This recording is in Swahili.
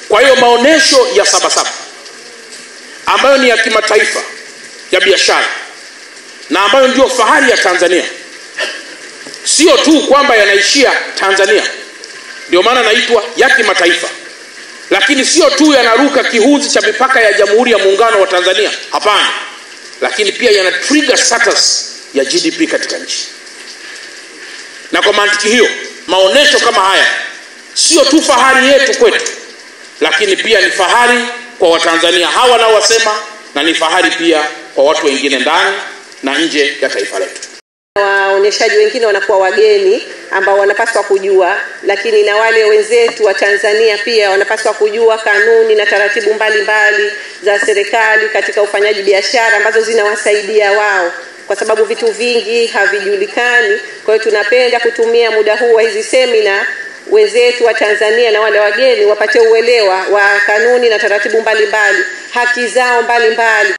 Kwa hiyo maonesho ya Sabasaba ambayo ni ya kimataifa ya biashara na ambayo ndio fahari ya Tanzania, sio tu kwamba yanaishia Tanzania, ndio maana naitwa ya kimataifa, lakini sio tu yanaruka kihuzi cha mipaka ya Jamhuri ya Muungano wa Tanzania, hapana, lakini pia yana trigger status ya GDP katika nchi. Na kwa mantiki hiyo, maonesho kama haya sio tu fahari yetu kwetu, lakini pia ni fahari kwa Watanzania hawa nao wasema, na ni fahari pia kwa watu wengine ndani na nje ya taifa letu. Waoneshaji wengine wanakuwa wageni ambao wanapaswa kujua, lakini na wale wenzetu wa Tanzania pia wanapaswa kujua kanuni na taratibu mbalimbali za serikali katika ufanyaji biashara ambazo zinawasaidia wao, kwa sababu vitu vingi havijulikani. Kwa hiyo tunapenda kutumia muda huu wa hizi semina wenzetu wa Tanzania na wale wageni wapate uelewa wa kanuni na taratibu mbalimbali, haki zao mbalimbali.